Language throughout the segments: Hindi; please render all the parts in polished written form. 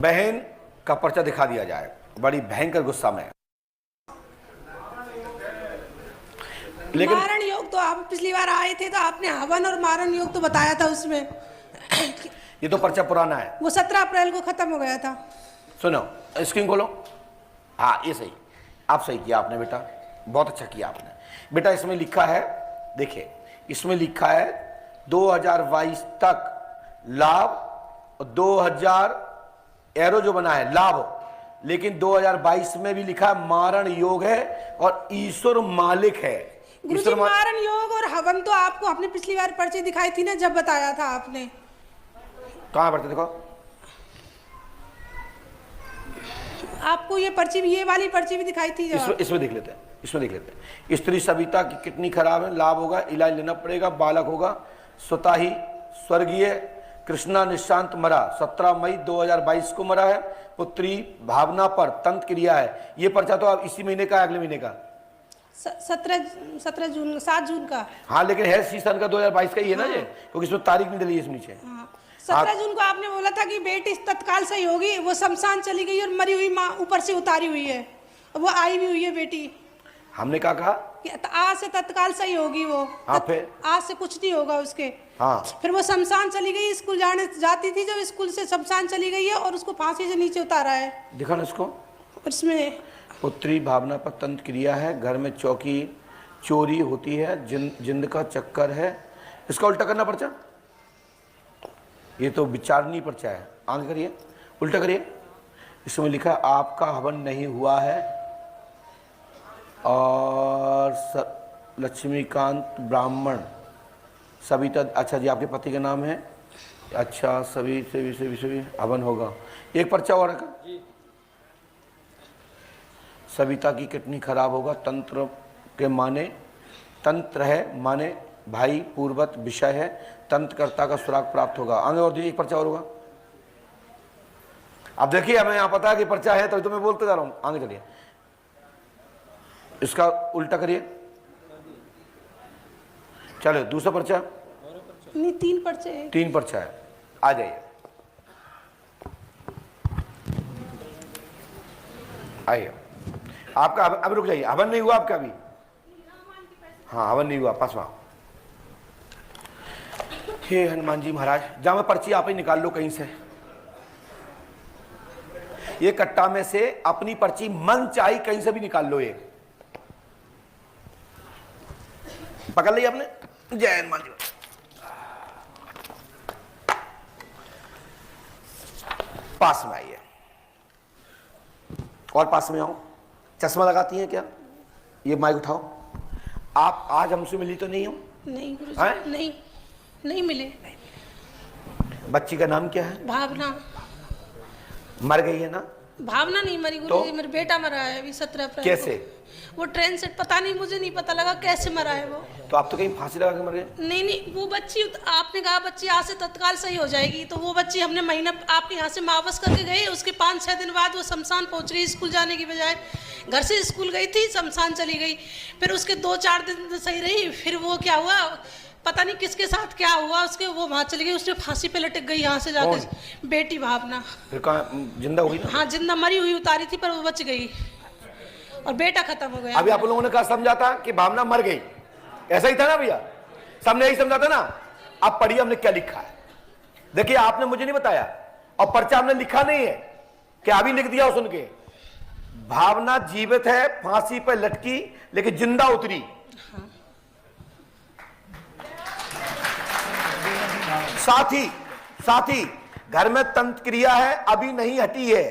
बहन का पर्चा दिखा दिया जाए, बड़ी भयंकर गुस्सा में। लेकिन मारण योग तो आप पिछली बार आए थे तो आपने हवन और मारण योग तो बताया था उसमें। ये तो पर्चा पुराना है, वो 17 अप्रैल को खत्म हो गया था। सुनो स्क्रीन खोलो। हाँ ये सही, आप सही किया आपने बेटा, बहुत अच्छा किया आपने बेटा। इसमें लिखा है, देखिए इसमें लिखा है 2022 तक लाभ, 2000 एरो जो बना है लाभ, लेकिन 2022 में भी लिखा है मारण योग है और ईश्वर मालिक है। गुरुजी मारण योग और हवन तो आपको अपने पिछली बार पर्ची दिखाई थी ना, जब बताया था आपने। कहाँ पर्ची देखो, आपको ये पर्ची, ये वाली पर्ची भी दिखाई थी। इसमें देख लेते हैं, इसमें देख लेते हैं। स्त्री सविता की किडनी खराब है, लाभ होगा, इलाज लेना पड़ेगा, बालक होगा, स्वतः ही स्वर्गीय। कृष्णा निशांत मरा 17 मई 2022 को मरा है। पुत्री भावना पर तंत्र क्रिया है। ये पर्चा तो आप इसी महीने का, अगले महीने का 17 जून 7 जून का। हाँ लेकिन है सीजन का 2022 का ही है ना ये, क्योंकि इसमें तारीख नहीं डली है इसमें नीचे। 17 जून को आपने बोला था कि बेटी तत्काल सही होगी, वो शमशान चली गई और मरी हुई माँ ऊपर से उतारी हुई है, वो आई भी हुई है बेटी। हमने क्या कहा कि आज से तत्काल सही होगी वो। हाँ फिर आज से कुछ नहीं होगा उसके। हाँ फिर वो शमशान चली गई, स्कूल जाती थी, जब स्कूल से शमशान चली गई है और उसको फांसी से नीचे उतारा है। दिखा ना इसको, इसमें पुत्री भावना पर तंत्र क्रिया है, घर में चौकी चोरी होती है, जिंद का चक्कर है। इसका उल्टा करना पर्चा, ये तो विचारनीय पर्चा है। आगे करिए, उल्टा करिए। इसमें लिखा आपका हवन नहीं हुआ है और लक्ष्मीकांत ब्राह्मण सविता, अच्छा जी आपके पति का नाम है, अच्छा सभी हवन होगा। एक पर्चा और रखा, सविता की किडनी खराब होगा, तंत्र के माने, तंत्र है माने भाई पूर्वत विषय है, तंत्रकर्ता का सुराग प्राप्त होगा। आगे और दीजिए, एक पर्चा और होगा। अब देखिए हमें यहाँ पता है कि पर्चा है, तभी तो मैं बोलते जा रहा हूँ। आगे चलिए, इसका उल्टा करिए। चलो दूसरा पर्चा, नहीं 3 पर्चे हैं। 3 पर्चा है, आ जाइए आइए। आपका अभी रुक जाइए, हवन नहीं हुआ आपका अभी? हाँ हवन नहीं हुआ, पास वहां। हे हनुमान जी महाराज, जहां मैं पर्ची आप ही निकाल लो कहीं से, ये कट्टा में से अपनी पर्ची मन चाही कहीं से भी निकाल लो। ये पकड़ ली आपने? जय हनुमान जी। पास में आइए और पास में आओ। चश्मा लगाती हैं क्या? ये माइक उठाओ। आप आज हमसे मिली तो नहीं हो? नहीं गुरुजी, नहीं मिले। बच्ची का नाम क्या है? भावना। मर गई है ना? भावना नहीं मरी गुरुजी, मेरा बेटा मरा है अभी 17 अप्रैल। कैसे? वो ट्रेन से, पता नहीं, मुझे नहीं पता लगा कैसे मरा है वो। तो आप तो कहीं फांसी लगा के मर गए? नहीं, वो बच्ची, आपने कहा बच्ची आज से तत्काल सही हो जाएगी, तो वो बच्ची हमने महीना आपके यहाँ से वापस करके गए, उसके 5-6 दिन बाद वो शमशान पहुँच गई। स्कूल जाने की बजाय घर से स्कूल गई थी, शमशान चली गई। फिर उसके 2-4 दिन सही रही, फिर वो क्या हुआ पता नहीं किसके साथ क्या हुआ उसके, वो वहाँ चली गई, उसने फांसी पे लटक गई यहाँ से जाकर। बेटी भावना। फिर कहाँ जिंदा हुई ना? हाँ जिंदा, मरी हुई उतारी थी पर वो बच गई और बेटा खत्म हो गया। अभी आप लोगों ने कहा समझा था कि भावना मर गई, ऐसा ही था ना भैया? सबने यही समझा था ना? अब पढ़िए हमने क्या लिखा है। देखिए आपने मुझे नहीं बताया और पर्चा हमने लिखा नहीं है, क्या अभी लिख दिया सुन के। भावना जीवित है, फांसी पर लटकी, लेकिन जिंदा उतरी। साथ ही घर में तंत्र क्रिया है, अभी नहीं हटी है,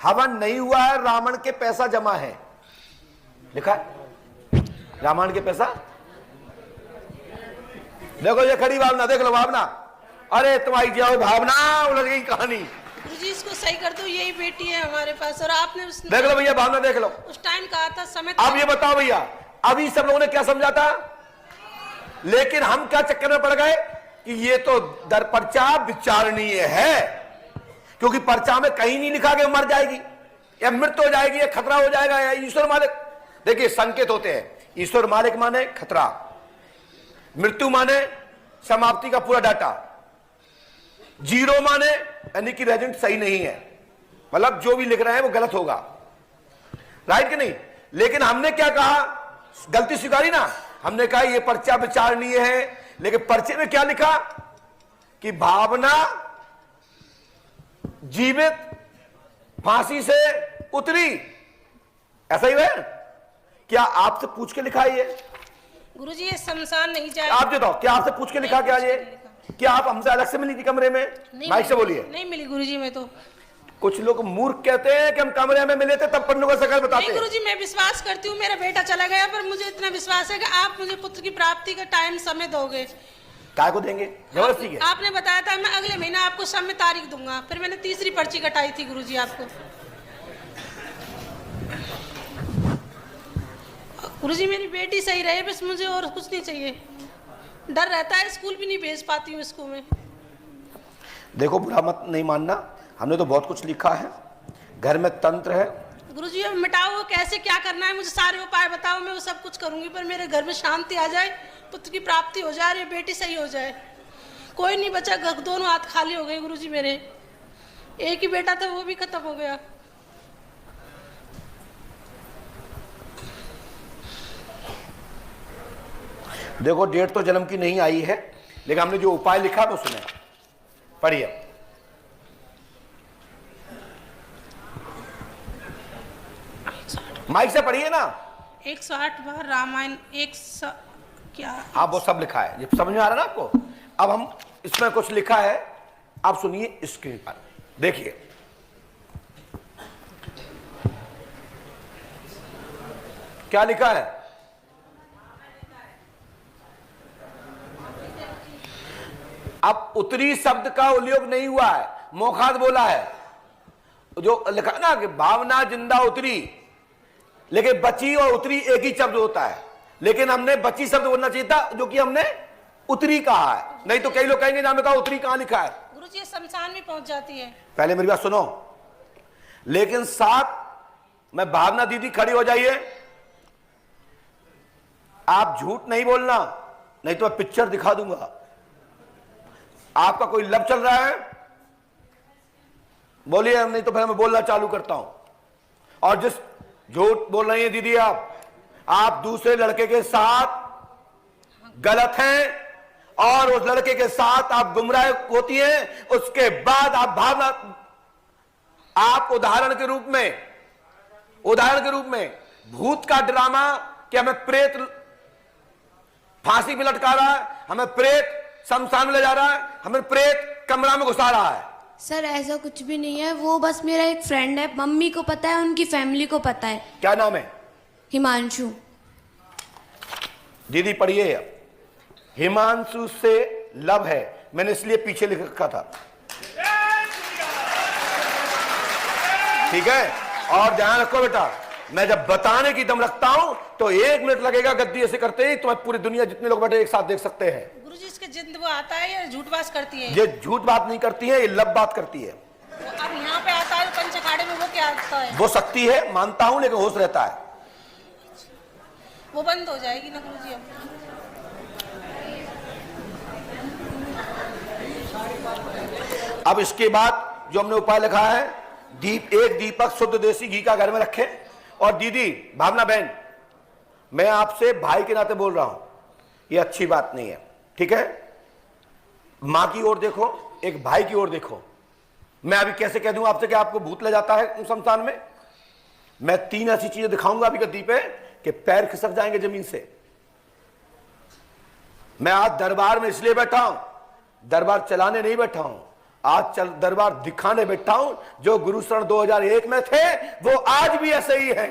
हवन नहीं हुआ है, रावण के पैसा जमा है। लिखा है रावण के पैसा। देखो ये खड़ी भावना, देख लो भावना। अरे तुम्हारी जाओ भावना, उलझ गई कहानी। जी इसको सही कर दो, यही बेटी है हमारे पास। और आपने देख लो भैया भावना, देख लो उस टाइम कहा था समय। अब ये बताओ भैया, अभी सब लोगों ने क्या समझा था, लेकिन हम क्या चक्कर में पड़ गए कि ये तो दर पर्चा विचारणीय है, क्योंकि पर्चा में कहीं नहीं लिखा कि मर जाएगी या मृत्यु हो जाएगी या खतरा हो जाएगा या ईश्वर मालिक। देखिए संकेत होते हैं, ईश्वर मालिक माने खतरा, मृत्यु माने समाप्ति का पूरा डाटा, जीरो माने यानी कि रेजेंट सही नहीं है, मतलब जो भी लिख रहे हैं वो गलत होगा, राइट कि नहीं। लेकिन हमने क्या कहा, गलती स्वीकारी ना, हमने कहा ये पर्चा विचारणीय है, लेकिन पर्चे में क्या लिखा कि भावना जीवित फांसी से उतरी, ऐसा ही है। क्या आपसे पूछ के लिखा है ये? गुरुजी ये शमशान नहीं जाए। आप बताओ, क्या आपसे पूछ के लिखा क्या ये? क्या आप हमसे अलग से मिली थी कमरे में? माइक से बोलिए। नहीं मिली गुरुजी में तो। कुछ लोग मूर्ख कहते हैं कि हम कमरे में मिले थे तब पन्नों का शकल बताते हैं। गुरुजी मैं विश्वास करती हूँ, मेरा बेटा चला गया, पर मुझे इतना विश्वास है कि आप मुझे पुत्र की प्राप्ति का टाइम समय दोगे। काय को देंगे? जबरदस्ती के? आपने बताया था मैं अगले महीना आपको समय तारीख दूंगा, फिर मैंने तीसरी पर्ची कटाई थी गुरुजी आपको। गुरुजी मेरी बेटी सही रहे बस, मुझे और कुछ नहीं चाहिए। डर रहता है, स्कूल भी नहीं भेज पाती हूँ इसको मैं। देखो बुरा मत नहीं मानना, हमने तो बहुत कुछ लिखा है, घर में तंत्र है। गुरुजी अब मिटाओ, कैसे क्या करना है मुझे सारे उपाय बताओ, मैं वो सब कुछ करूंगी, पर मेरे घर में शांति आ जाए, पुत्र की प्राप्ति हो जाए, बेटी सही हो जाए। कोई नहीं बचा, घर दोनों हाथ खाली हो गए गुरुजी मेरे। एक ही बेटा था वो भी खत्म हो गया। देखो डेट तो जन्म की नहीं आई है, लेकिन हमने जो उपाय लिखा वो सुने, पढ़िए। माइक से पढ़िए ना। 108 बार रामायण क्या? हाँ वो सब लिखा है, ये समझ में आ रहा ना आपको। अब हम इसमें कुछ लिखा है, आप सुनिए स्क्रीन पर, देखिए। क्या लिखा है? अब उत्तरी शब्द का उपयोग नहीं हुआ है, मोखात बोला है। जो लिखा ना कि भावना जिंदा उतरी, लेकिन बची और उतरी एक ही शब्द होता है, लेकिन हमने बची शब्द बोलना चाहिए था, जो कि हमने उतरी कहा है। नहीं तो कई लोग कहेंगे ना बताओ उतरी कहां लिखा है। गुरुजी ये शमशान में पहुंच जाती है। पहले मेरी बात सुनो, लेकिन साथ में भावना दीदी खड़ी हो जाइए, आप झूठ नहीं बोलना, नहीं तो मैं पिक्चर दिखा दूंगा। आपका कोई लब चल रहा है बोलिए, नहीं तो फिर मैं बोलना चालू करता हूं। और जिस झूठ बोल रही है दीदी आप दूसरे लड़के के साथ गलत हैं और उस लड़के के साथ आप गुमराह होती हैं, उसके बाद आप भावना, आप उदाहरण के रूप में भूत का ड्रामा कि हमें प्रेत फांसी में लटका रहा है, हमें प्रेत शमशान में ले जा रहा है, हमें प्रेत कमरा में घुसा रहा है। सर ऐसा कुछ भी नहीं है, वो बस मेरा एक फ्रेंड है, मम्मी को पता है, उनकी फैमिली को पता है। क्या नाम है? हिमांशु। दीदी पढ़िए, हिमांशु से लव है, मैंने इसलिए पीछे लिख रखा था, ठीक है। और ध्यान रखो बेटा, मैं जब बताने की दम रखता हूं तो 1 मिनट लगेगा, गद्दी ऐसे करते ही तो पूरी दुनिया जितने लोग बैठे एक साथ देख सकते हैं। गुरुजी इसके जिंद वो आता है या झूठ बात करती है? ये झूठ बात नहीं करती है, ये लब बात करती है। अब यहाँ पे आता है पंच अखाड़े में, वो क्या आता है? वो शक्ति है, मानता हूं, लेकिन होश रहता है। वो बंद हो जाएगी ना गुरुजी अब इसके बाद जो हमने उपाय लिखा है, एक दीपक शुद्ध देसी घी का घर में रखें। और दीदी भावना बहन, मैं आपसे भाई के नाते बोल रहा हूं, ये अच्छी बात नहीं है, ठीक है। मां की ओर देखो, एक भाई की ओर देखो। मैं अभी कैसे कह दूं आपसे कि आपको भूत ले जाता है शमशान में? मैं 3 ऐसी चीजें दिखाऊंगा अभी गद्दी पे कि पैर खिसक जाएंगे जमीन से। मैं आज दरबार में इसलिए बैठा हूं, दरबार चलाने नहीं बैठा हूं, आज दरबार दिखाने बैठा हूं। जो गुरु शरण 2001 में थे वो आज भी ऐसे ही हैं।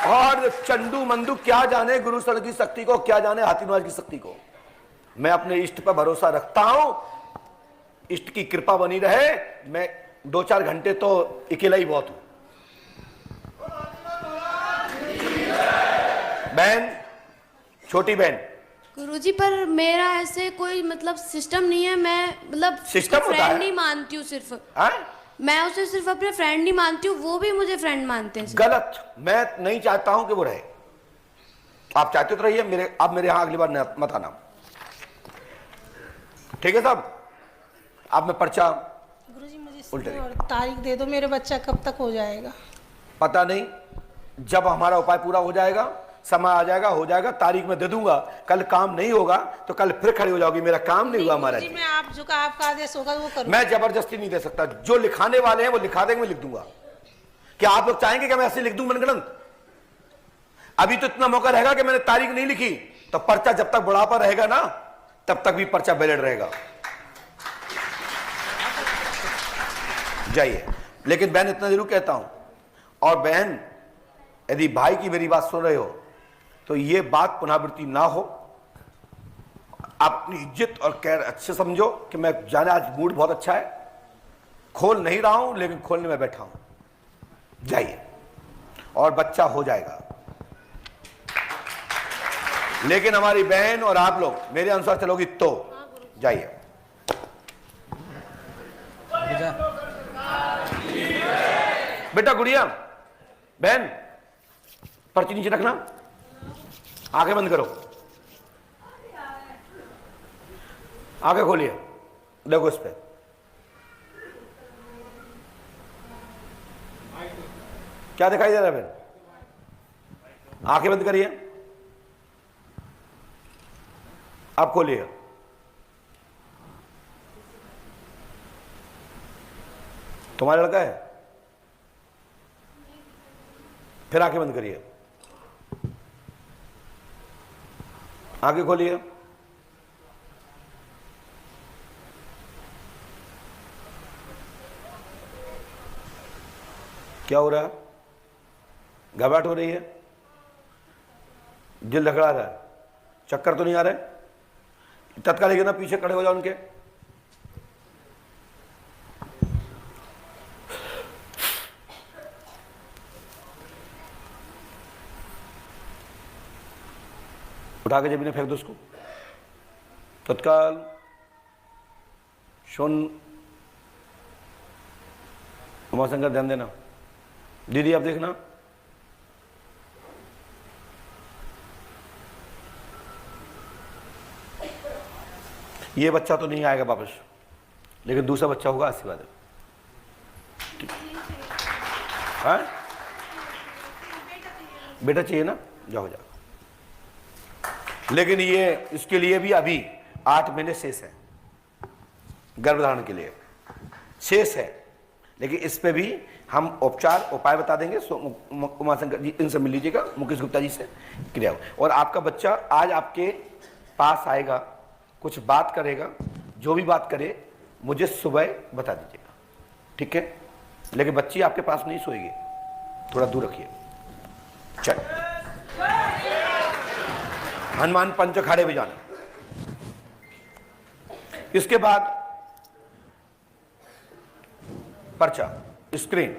और चंडू मंडू क्या जाने गुरु शरण की शक्ति को, क्या जाने हाथीनवाज की शक्ति को। मैं अपने इष्ट पर भरोसा रखता हूं, इष्ट की कृपा बनी रहे। मैं 2-4 घंटे तो अकेला ही बहुत हूं। बहन, छोटी बहन, गुरुजी पर मेरा ऐसे कोई मतलब सिस्टम नहीं है, मैं मतलब सिस्टम होता है? फ्रेंड ही मानती हूँ सिर्फ। हाँ? मैं उसे सिर्फ अपने फ्रेंड ही मानती हूँ, वो भी मुझे फ्रेंड मानते हैं। गलत, मैं नहीं चाहता हूं कि वो रहे। आप चाहते तो रहिए, आप मेरे यहां अगली बार मत आना, ठीक है साहब। अब मैं पर्चा गुरुजी मुझे उल्टे समय और तारीख दे दो, मेरे बच्चा कब तक हो जाएगा? पता नहीं, जब हमारा उपाय पूरा हो जाएगा, समय आ जाएगा, हो जाएगा, तारीख में दे दूंगा। कल काम नहीं होगा तो कल फिर खड़ी हो जाओगी, मेरा काम नहीं हुआ हमारा। जी मैं आप जो का आपका आदेश होगा वो करूँ। मैं जबरदस्ती नहीं दे सकता, जो लिखाने वाले हैं वो लिखा देंगे, मैं लिख दूंगा। क्या आप लोग चाहेंगे कि मैं ऐसे लिख दूं मनगढ़ंत? अभी तो इतना मौका रहेगा कि मैंने तारीख नहीं लिखी, तो पर्चा जब तक बुढ़ापा रहेगा ना तब तक भी पर्चा वैलिड रहेगा। जाइए। लेकिन बहन इतना जरूर कहता हूं, और बहन यदि भाई की मेरी बात सुन रहे हो तो ये बात पुनरावृत्ति ना हो। अपनी इज्जत और कैर अच्छे समझो कि मैं जाने, आज मूड बहुत अच्छा है, खोल नहीं रहा हूं लेकिन खोलने में बैठा हूं। जाइए, और बच्चा हो जाएगा। लेकिन हमारी बहन और आप लोग मेरे अनुसार चलोगी तो जाइए। बेटा, गुड़िया, बहन, पर्ची नीचे रखना, आंखें बंद करो, आंखें खोलिए, देखो इस पे। क्या दिखाई दे रहा है बहन? आंखें बंद करिए, आप खोलिए। तुम्हारा लड़का है? फिर आंखें बंद करिए, आंखें खोलिए। क्या हो रहा है? घबराहट हो रही है? दिल लकड़ा रहा है? चक्कर तो नहीं आ रहे? तत्काल ना पीछे खड़े हो जाओ उनके। उठा के जमीन फेंक दो उसको तत्काल। सुन उमाशंकर, ध्यान देना। दीदी आप देखना, ये बच्चा तो नहीं आएगा वापस, लेकिन दूसरा बच्चा होगा, आशीर्वाद है। हाँ? बेटा चाहिए ना, जाओ जाओ। लेकिन ये इसके लिए भी अभी 8 महीने शेष है, गर्भधारण के लिए शेष है। लेकिन इस पे भी हम उपचार उपाय बता देंगे। उमाशंकर जी इनसे मिल लीजिएगा, मुकेश गुप्ता जी से क्रिया। और आपका बच्चा आज आपके पास आएगा, कुछ बात करेगा, जो भी बात करे मुझे सुबह बता दीजिएगा, ठीक है? लेकिन बच्ची आपके पास नहीं सोएगी, थोड़ा दूर रखिए। चल, हनुमान पंच अखाड़े भी जाना। इसके बाद पर्चा, स्क्रीन,